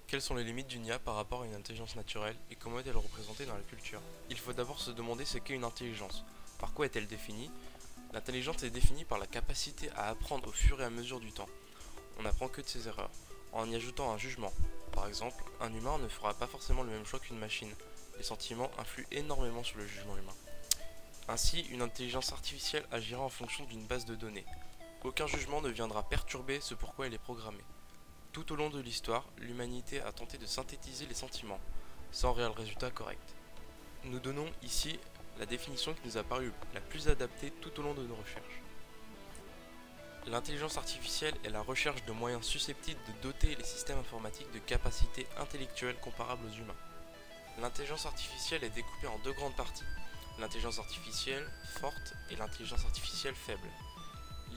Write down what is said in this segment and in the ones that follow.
Quelles sont les limites d'une IA par rapport à une intelligence naturelle et comment est-elle représentée dans la culture? Il faut d'abord se demander ce qu'est une intelligence. Par quoi est-elle définie? L'intelligence est définie par la capacité à apprendre au fur et à mesure du temps. On n'apprend que de ses erreurs, en y ajoutant un jugement. Par exemple, un humain ne fera pas forcément le même choix qu'une machine. Les sentiments influent énormément sur le jugement humain. Ainsi, une intelligence artificielle agira en fonction d'une base de données. Aucun jugement ne viendra perturber ce pourquoi elle est programmée. Tout au long de l'histoire, l'humanité a tenté de synthétiser les sentiments, sans réel résultat correct. Nous donnons ici la définition qui nous a paru la plus adaptée tout au long de nos recherches. L'intelligence artificielle est la recherche de moyens susceptibles de doter les systèmes informatiques de capacités intellectuelles comparables aux humains. L'intelligence artificielle est découpée en deux grandes parties, l'intelligence artificielle forte et l'intelligence artificielle faible.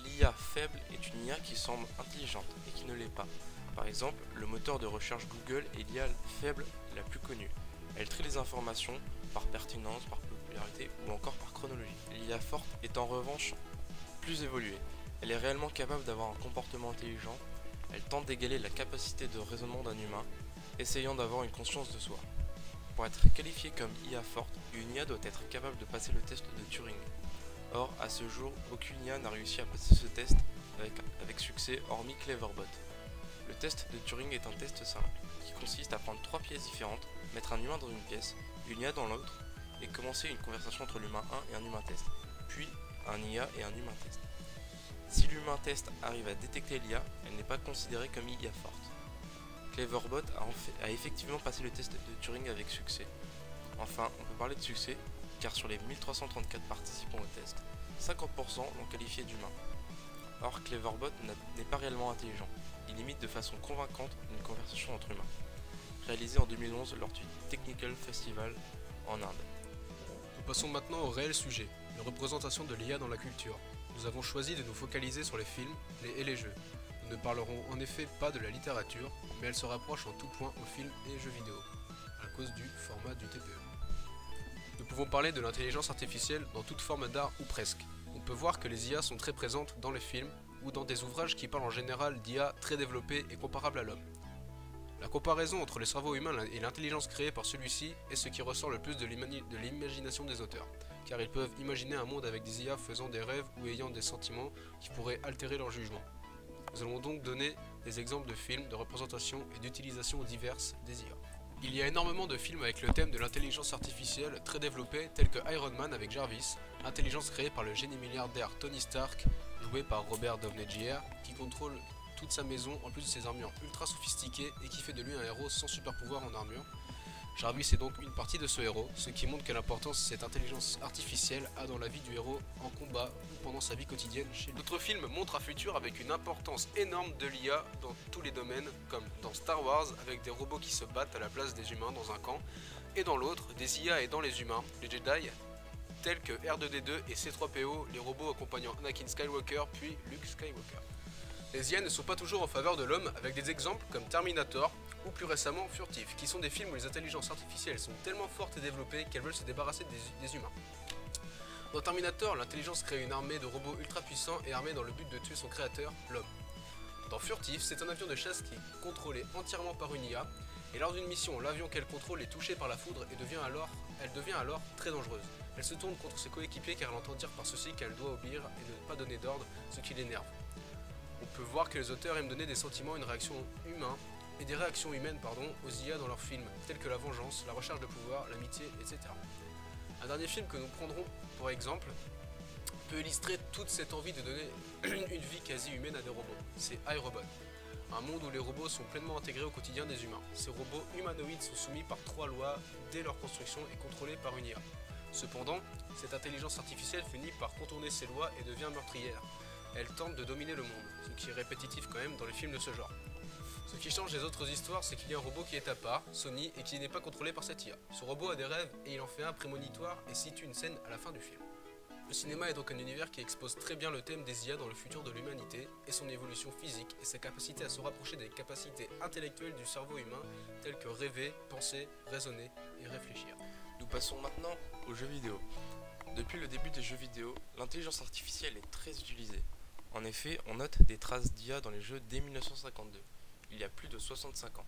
L'IA faible est une IA qui semble intelligente et qui ne l'est pas. Par exemple, le moteur de recherche Google est l'IA faible la plus connue. Elle trie les informations par pertinence, par popularité ou encore par chronologie. L'IA forte est en revanche plus évoluée. Elle est réellement capable d'avoir un comportement intelligent. Elle tente d'égaler la capacité de raisonnement d'un humain, essayant d'avoir une conscience de soi. Pour être qualifiée comme IA forte, une IA doit être capable de passer le test de Turing. Or, à ce jour, aucune IA n'a réussi à passer ce test avec succès hormis Cleverbot. Le test de Turing est un test simple, qui consiste à prendre trois pièces différentes, mettre un humain dans une pièce, une IA dans l'autre, et commencer une conversation entre l'humain 1 et un humain test, puis un IA et un humain test. Si l'humain test arrive à détecter l'IA, elle n'est pas considérée comme IA forte. Cleverbot a effectivement passé le test de Turing avec succès. Enfin, on peut parler de succès, car sur les 1334 participants au test, 50% l'ont qualifié d'humain. Or, Cleverbot n'est pas réellement intelligent. Il imite de façon convaincante une conversation entre humains, réalisée en 2011 lors du Technical Festival en Inde. Nous passons maintenant au réel sujet, la représentation de l'IA dans la culture. Nous avons choisi de nous focaliser sur les films et les jeux. Nous ne parlerons en effet pas de la littérature, mais elle se rapproche en tout point aux films et jeux vidéo, à cause du format du TPE. Nous pouvons parler de l'intelligence artificielle dans toute forme d'art ou presque. On peut voir que les IA sont très présentes dans les films ou dans des ouvrages qui parlent en général d'IA très développées et comparables à l'homme. La comparaison entre le cerveau humain et l'intelligence créée par celui-ci est ce qui ressort le plus de l'imagination des auteurs, car ils peuvent imaginer un monde avec des IA faisant des rêves ou ayant des sentiments qui pourraient altérer leur jugement. Nous allons donc donner des exemples de films, de représentations et d'utilisations diverses des IA. Il y a énormément de films avec le thème de l'intelligence artificielle très développée, tels que Iron Man avec Jarvis, intelligence créée par le génie milliardaire Tony Stark, joué par Robert Downey Jr., qui contrôle toute sa maison en plus de ses armures ultra sophistiquées et qui fait de lui un héros sans super pouvoir en armure. Jarvis est donc une partie de ce héros, ce qui montre quelle importance cette intelligence artificielle a dans la vie du héros en combat ou pendant sa vie quotidienne chez lui. D'autres films montrent un futur avec une importance énorme de l'IA dans tous les domaines, comme dans Star Wars avec des robots qui se battent à la place des humains dans un camp, et dans l'autre, des IA aidant les humains, les Jedi, tels que R2D2 et C3PO, les robots accompagnant Anakin Skywalker puis Luke Skywalker. Les IA ne sont pas toujours en faveur de l'homme, avec des exemples comme Terminator ou plus récemment Furtif, qui sont des films où les intelligences artificielles sont tellement fortes et développées qu'elles veulent se débarrasser des humains. Dans Terminator, l'intelligence crée une armée de robots ultra puissants et armés dans le but de tuer son créateur, l'homme. Dans Furtif, c'est un avion de chasse qui est contrôlé entièrement par une IA, et lors d'une mission, l'avion qu'elle contrôle est touché par la foudre et elle devient alors très dangereuse. Elle se tourne contre ses coéquipiers car elle entend dire par ceux-ci qu'elle doit obéir et ne pas donner d'ordre, ce qui l'énerve. On peut voir que les auteurs aiment donner des sentiments et des réactions humaines aux IA dans leurs films, tels que la vengeance, la recherche de pouvoir, l'amitié, etc. Un dernier film que nous prendrons pour exemple peut illustrer toute cette envie de donner une vie quasi humaine à des robots. C'est iRobot, un monde où les robots sont pleinement intégrés au quotidien des humains. Ces robots humanoïdes sont soumis par 3 lois dès leur construction et contrôlés par une IA. Cependant, cette intelligence artificielle finit par contourner ces lois et devient meurtrière. Elle tente de dominer le monde, ce qui est répétitif quand même dans les films de ce genre. Ce qui change les autres histoires, c'est qu'il y a un robot qui est à part, Sony, et qui n'est pas contrôlé par cette IA. Ce robot a des rêves et il en fait un prémonitoire et situe une scène à la fin du film. Le cinéma est donc un univers qui expose très bien le thème des IA dans le futur de l'humanité et son évolution physique et sa capacité à se rapprocher des capacités intellectuelles du cerveau humain telles que rêver, penser, raisonner et réfléchir. Nous passons maintenant aux jeux vidéo. Depuis le début des jeux vidéo, l'intelligence artificielle est très utilisée. En effet, on note des traces d'IA dans les jeux dès 1952, il y a plus de 65 ans.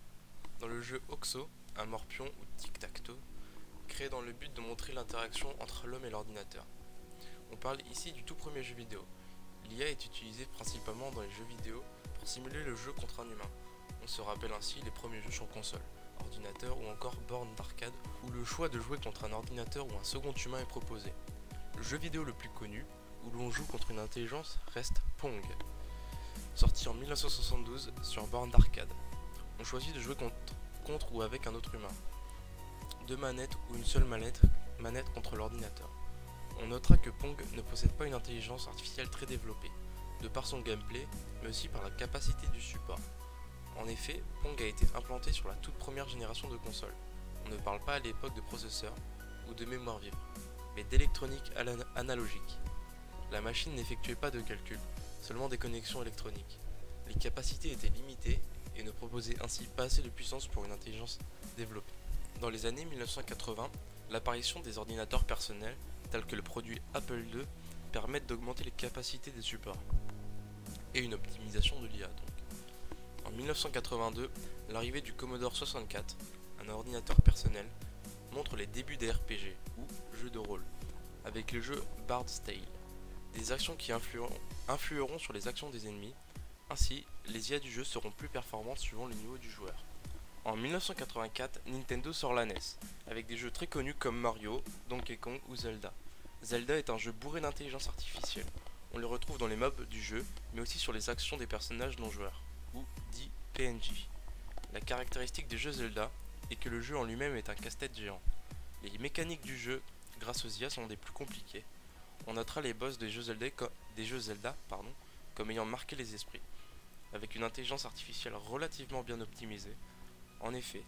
Dans le jeu Oxo, un morpion ou tic-tac-toe, créé dans le but de montrer l'interaction entre l'homme et l'ordinateur. On parle ici du tout premier jeu vidéo. L'IA est utilisée principalement dans les jeux vidéo pour simuler le jeu contre un humain. On se rappelle ainsi les premiers jeux sur console, ordinateur ou encore borne d'arcade où le choix de jouer contre un ordinateur ou un second humain est proposé. Le jeu vidéo le plus connu, où l'on joue contre une intelligence, reste Pong, sorti en 1972 sur borne d'arcade. On choisit de jouer contre ou avec un autre humain, deux manettes ou une seule manette contre l'ordinateur. On notera que Pong ne possède pas une intelligence artificielle très développée, de par son gameplay, mais aussi par la capacité du support. En effet, Pong a été implanté sur la toute première génération de consoles. On ne parle pas à l'époque de processeurs ou de mémoire vive, mais d'électronique analogique. La machine n'effectuait pas de calcul, seulement des connexions électroniques. Les capacités étaient limitées et ne proposaient ainsi pas assez de puissance pour une intelligence développée. Dans les années 1980, l'apparition des ordinateurs personnels, tels que le produit Apple II, permettent d'augmenter les capacités des supports et une optimisation de l'IA donc. En 1982, l'arrivée du Commodore 64, un ordinateur personnel, montre les débuts des RPG ou jeux de rôle, avec le jeu Bard's Tale, des actions qui influeront sur les actions des ennemis. Ainsi, les IA du jeu seront plus performantes suivant le niveau du joueur. En 1984, Nintendo sort la NES, avec des jeux très connus comme Mario, Donkey Kong ou Zelda. Zelda est un jeu bourré d'intelligence artificielle. On le retrouve dans les mobs du jeu, mais aussi sur les actions des personnages non joueurs, ou dits PNJ. La caractéristique des jeux Zelda est que le jeu en lui-même est un casse-tête géant. Les mécaniques du jeu, grâce aux IA, sont des plus compliquées. On notera les boss des jeux Zelda, comme ayant marqué les esprits, avec une intelligence artificielle relativement bien optimisée. En effet,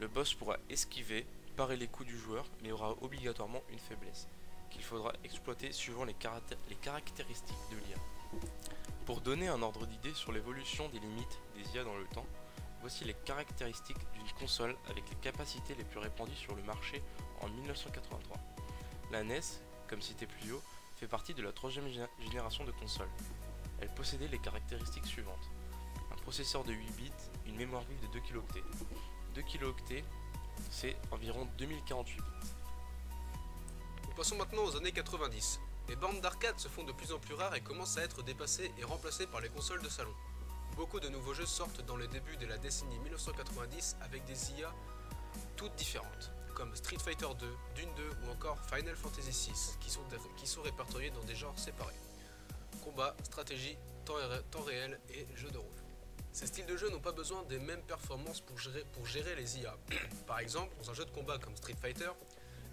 le boss pourra esquiver, parer les coups du joueur, mais aura obligatoirement une faiblesse, qu'il faudra exploiter suivant les caractéristiques de l'IA. Pour donner un ordre d'idée sur l'évolution des limites des IA dans le temps, voici les caractéristiques d'une console avec les capacités les plus répandues sur le marché en 1983. La NES, comme cité plus haut, fait partie de la troisième génération de consoles. Elle possédait les caractéristiques suivantes. Un processeur de 8 bits, une mémoire vive de 2 kilooctets. 2 kilooctets, c'est environ 2048 bits. Nous passons maintenant aux années 90. Les bornes d'arcade se font de plus en plus rares et commencent à être dépassées et remplacées par les consoles de salon. Beaucoup de nouveaux jeux sortent dans le début de la décennie 1990 avec des IA toutes différentes, comme Street Fighter 2, Dune 2 ou encore Final Fantasy VI, qui sont répertoriés dans des genres séparés. Combat, stratégie, temps réel et jeux de rôle. Ces styles de jeu n'ont pas besoin des mêmes performances pour gérer les IA. Par exemple, dans un jeu de combat comme Street Fighter,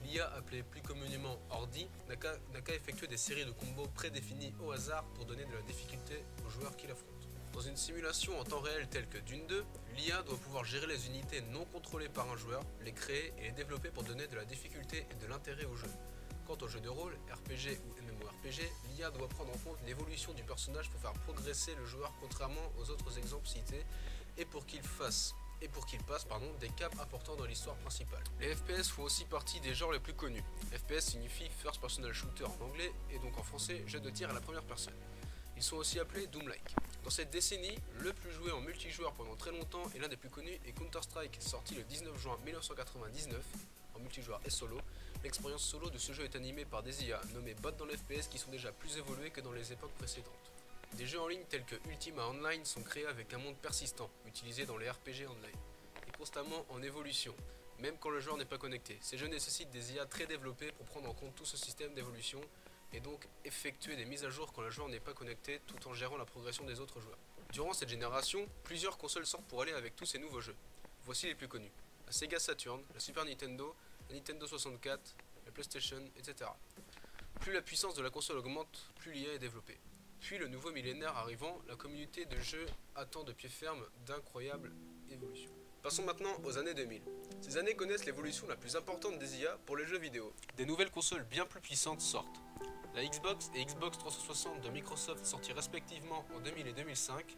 l'IA appelée plus communément Ordi n'a qu'à effectuer des séries de combos prédéfinis au hasard pour donner de la difficulté aux joueurs qui l'affrontent. Dans une simulation en temps réel telle que Dune 2, l'IA doit pouvoir gérer les unités non contrôlées par un joueur, les créer et les développer pour donner de la difficulté et de l'intérêt au jeu. Quant aux jeux de rôle, RPG ou MMORPG, l'IA doit prendre en compte l'évolution du personnage pour faire progresser le joueur contrairement aux autres exemples cités et pour qu'il passe des caps importants dans l'histoire principale. Les FPS font aussi partie des genres les plus connus. FPS signifie First Personal Shooter en anglais et donc en français jeu de tir à la première personne. Ils sont aussi appelés Doom-like. Dans cette décennie, le plus joué en multijoueur pendant très longtemps et l'un des plus connus est Counter-Strike, sorti le 19 juin 1999 en multijoueur et solo. L'expérience solo de ce jeu est animée par des IA nommés bots dans l'FPS qui sont déjà plus évolués que dans les époques précédentes. Des jeux en ligne tels que Ultima Online sont créés avec un monde persistant, utilisé dans les RPG online, et constamment en évolution, même quand le joueur n'est pas connecté. Ces jeux nécessitent des IA très développées pour prendre en compte tout ce système d'évolution et donc effectuer des mises à jour quand le joueur n'est pas connecté tout en gérant la progression des autres joueurs. Durant cette génération, plusieurs consoles sortent pour aller avec tous ces nouveaux jeux. Voici les plus connus: la Sega Saturn, la Super Nintendo, la Nintendo 64, la PlayStation, etc. Plus la puissance de la console augmente, plus l'IA est développée. Puis le nouveau millénaire arrivant, la communauté de jeux attend de pied ferme d'incroyables évolutions. Passons maintenant aux années 2000. Ces années connaissent l'évolution la plus importante des IA pour les jeux vidéo. Des nouvelles consoles bien plus puissantes sortent. La Xbox et Xbox 360 de Microsoft sorties respectivement en 2000 et 2005,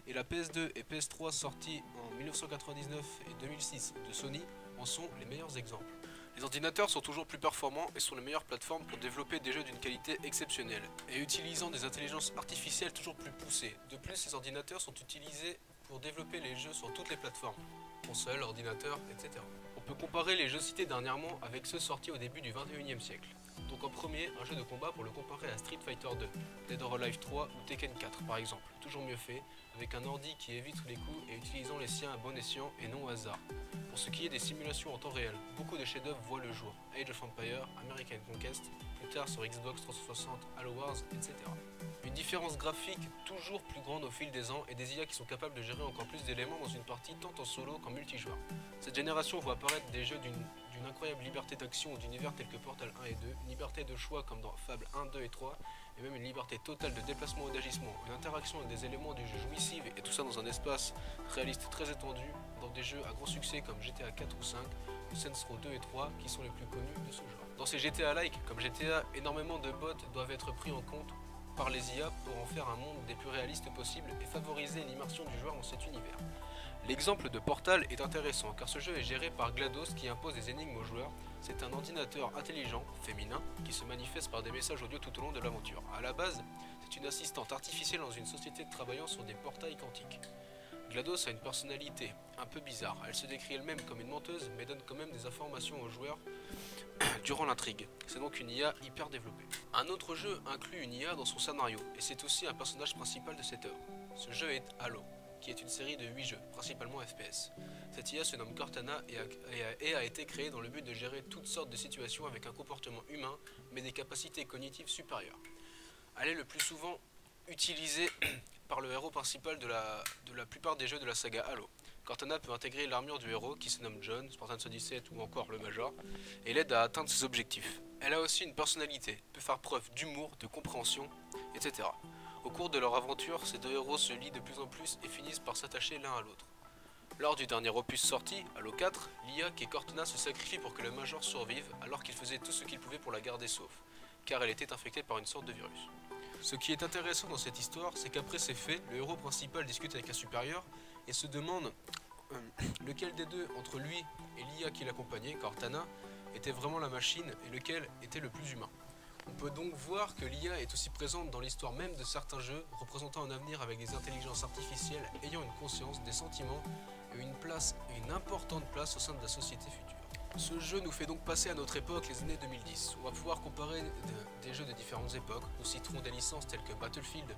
et la PS2 et PS3 sorties en 1999 et 2006 de Sony en sont les meilleurs exemples. Les ordinateurs sont toujours plus performants et sont les meilleures plateformes pour développer des jeux d'une qualité exceptionnelle, et utilisant des intelligences artificielles toujours plus poussées. De plus, ces ordinateurs sont utilisés pour développer les jeux sur toutes les plateformes. console, ordinateur, etc. On peut comparer les jeux cités dernièrement avec ceux sortis au début du 21e siècle. Donc en premier, un jeu de combat pour le comparer à Street Fighter 2, Dead or Alive 3 ou Tekken 4 par exemple, toujours mieux fait, avec un ordi qui évite les coups et utilisant les siens à bon escient et non au hasard. Pour ce qui est des simulations en temps réel, beaucoup de chefs-d'œuvre voient le jour, Age of Empires, American Conquest, plus tard sur Xbox 360, Halo Wars, etc. Une différence graphique toujours plus grande au fil des ans et des IA qui sont capables de gérer encore plus d'éléments dans une partie tant en solo qu'en multijoueur. Cette génération voit apparaître des jeux d'une incroyable liberté d'action ou d'univers tels que Portal 1 et 2, une liberté de choix comme dans Fable 1, 2 et 3, et même une liberté totale de déplacement et d'agissement, une interaction avec des éléments du jeu jouissive et tout ça dans un espace réaliste très étendu, dans des jeux à gros succès comme GTA 4 ou 5, ou Saints Row 2 et 3 qui sont les plus connus de ce genre. Dans ces GTA-like, comme GTA, énormément de bots doivent être pris en compte par les IA pour en faire un monde des plus réalistes possibles et favoriser l'immersion du joueur dans cet univers. L'exemple de Portal est intéressant car ce jeu est géré par GLaDOS qui impose des énigmes aux joueurs. C'est un ordinateur intelligent, féminin, qui se manifeste par des messages audio tout au long de l'aventure. A la base, c'est une assistante artificielle dans une société travaillant sur des portails quantiques. GLaDOS a une personnalité un peu bizarre. Elle se décrit elle-même comme une menteuse mais donne quand même des informations aux joueurs durant l'intrigue. C'est donc une IA hyper développée. Un autre jeu inclut une IA dans son scénario et c'est aussi un personnage principal de cette œuvre. Ce jeu est Halo, qui est une série de 8 jeux, principalement FPS. Cette IA se nomme Cortana et a été créée dans le but de gérer toutes sortes de situations avec un comportement humain, mais des capacités cognitives supérieures. Elle est le plus souvent utilisée par le héros principal de la plupart des jeux de la saga Halo. Cortana peut intégrer l'armure du héros qui se nomme John, Spartan 117 ou encore le Major, et l'aide à atteindre ses objectifs. Elle a aussi une personnalité, peut faire preuve d'humour, de compréhension, etc. Au cours de leur aventure, ces deux héros se lient de plus en plus et finissent par s'attacher l'un à l'autre. Lors du dernier opus sorti, Halo 4, l'IA qui est Cortana se sacrifie pour que le Major survive alors qu'il faisait tout ce qu'il pouvait pour la garder sauf, car elle était infectée par une sorte de virus. Ce qui est intéressant dans cette histoire, c'est qu'après ces faits, le héros principal discute avec un supérieur et se demande lequel des deux, entre lui et l'IA qui l'accompagnait, Cortana, était vraiment la machine et lequel était le plus humain. On peut donc voir que l'IA est aussi présente dans l'histoire même de certains jeux, représentant un avenir avec des intelligences artificielles ayant une conscience, des sentiments et une importante place au sein de la société future. Ce jeu nous fait donc passer à notre époque, les années 2010. On va pouvoir comparer des jeux de différentes époques. Nous citerons des licences telles que Battlefield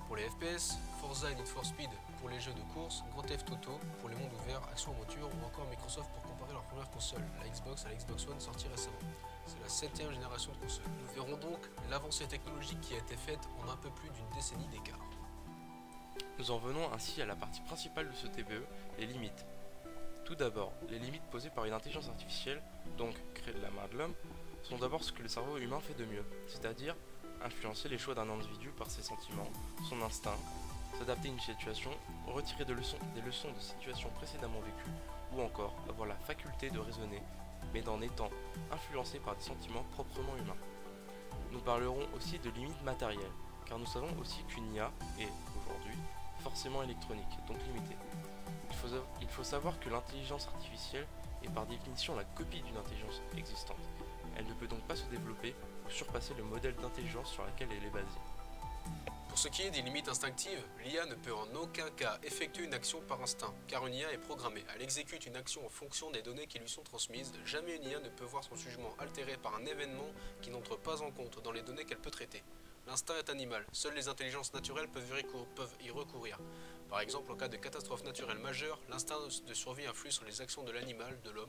pour les FPS, Forza et Need for Speed pour les jeux de course, Grand Theft Auto pour les mondes ouverts, action-aventure ou encore Microsoft pour comparer leur première console, la Xbox à la Xbox One sortie récemment. C'est la 7e génération de consoles. Nous verrons donc l'avancée technologique qui a été faite en un peu plus d'une décennie d'écart. Nous en venons ainsi à la partie principale de ce TBE, les limites. Tout d'abord, les limites posées par une intelligence artificielle, donc créée de la main de l'homme, sont d'abord ce que le cerveau humain fait de mieux, c'est-à-dire influencer les choix d'un individu par ses sentiments, son instinct, s'adapter à une situation, retirer des leçons de situations précédemment vécues, ou encore avoir la faculté de raisonner, mais en étant influencé par des sentiments proprement humains. Nous parlerons aussi de limites matérielles, car nous savons aussi qu'une IA est, aujourd'hui, forcément électronique, donc limitée. Il faut savoir que l'intelligence artificielle est par définition la copie d'une intelligence existante. Elle ne peut donc pas se développer ou surpasser le modèle d'intelligence sur lequel elle est basée. Pour ce qui est des limites instinctives, l'IA ne peut en aucun cas effectuer une action par instinct, car une IA est programmée. Elle exécute une action en fonction des données qui lui sont transmises. Jamais une IA ne peut voir son jugement altéré par un événement qui n'entre pas en compte dans les données qu'elle peut traiter. L'instinct est animal, seules les intelligences naturelles peuvent y recourir. Par exemple, en cas de catastrophe naturelle majeure, l'instinct de survie influe sur les actions de l'animal, de l'homme.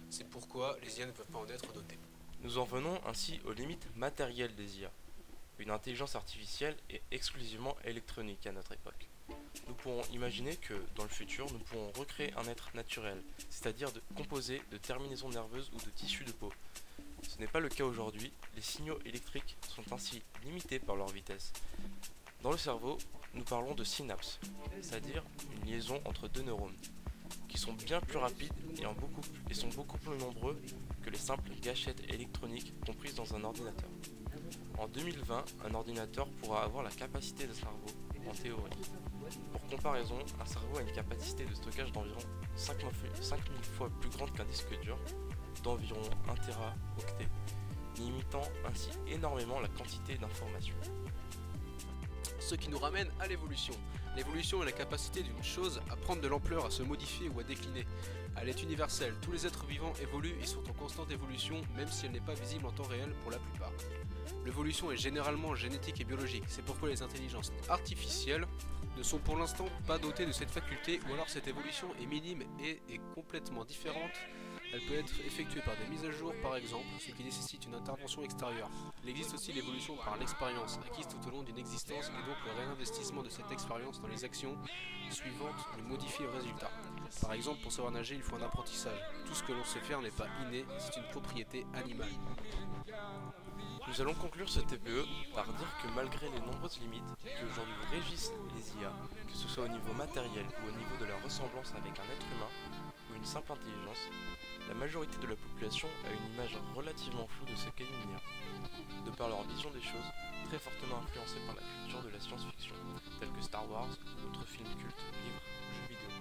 C'est pourquoi les IA ne peuvent pas en être dotées. Nous en venons ainsi aux limites matérielles des IA. Une intelligence artificielle est exclusivement électronique à notre époque. Nous pourrons imaginer que, dans le futur, nous pourrons recréer un être naturel, c'est-à-dire composé de terminaisons nerveuses ou de tissus de peau. Ce n'est pas le cas aujourd'hui, les signaux électriques sont ainsi limités par leur vitesse. Dans le cerveau, nous parlons de synapses, c'est-à-dire une liaison entre deux neurones, qui sont bien plus rapides et sont beaucoup plus nombreux que les simples gâchettes électroniques comprises dans un ordinateur. En 2020, un ordinateur pourra avoir la capacité d'un cerveau, en théorie. Pour comparaison, un cerveau a une capacité de stockage d'environ 5000 fois plus grande qu'un disque dur, d'environ 1 téraoctet, limitant ainsi énormément la quantité d'informations. Ce qui nous ramène à l'évolution. L'évolution est la capacité d'une chose à prendre de l'ampleur, à se modifier ou à décliner. Elle est universelle, tous les êtres vivants évoluent et sont en constante évolution, même si elle n'est pas visible en temps réel pour la plupart. L'évolution est généralement génétique et biologique, c'est pourquoi les intelligences artificielles ne sont pour l'instant pas dotées de cette faculté, ou alors cette évolution est minime et est complètement différente. Elle peut être effectuée par des mises à jour par exemple, ce qui nécessite une intervention extérieure. Il existe aussi l'évolution par l'expérience, acquise tout au long d'une existence, et donc le réinvestissement de cette expérience dans les actions suivantes le modifie le résultat. Par exemple, pour savoir nager, il faut un apprentissage. Tout ce que l'on sait faire n'est pas inné, c'est une propriété animale. Nous allons conclure ce TPE par dire que malgré les nombreuses limites qui aujourd'hui régissent les IA, que ce soit au niveau matériel ou au niveau de leur ressemblance avec un être humain ou une simple intelligence, la majorité de la population a une image relativement floue de ce qu'est une IA, de par leur vision des choses, très fortement influencée par la culture de la science-fiction, telle que Star Wars ou d'autres films cultes, livres, jeux vidéo.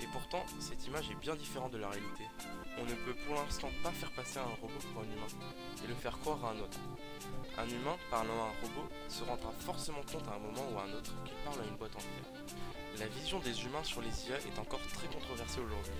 Et pourtant, cette image est bien différente de la réalité. On ne peut pour l'instant pas faire passer un robot pour un humain, et le faire croire à un autre. Un humain, parlant à un robot, se rendra forcément compte à un moment ou à un autre qu'il parle à une boîte entière. La vision des humains sur les IA est encore très controversée aujourd'hui.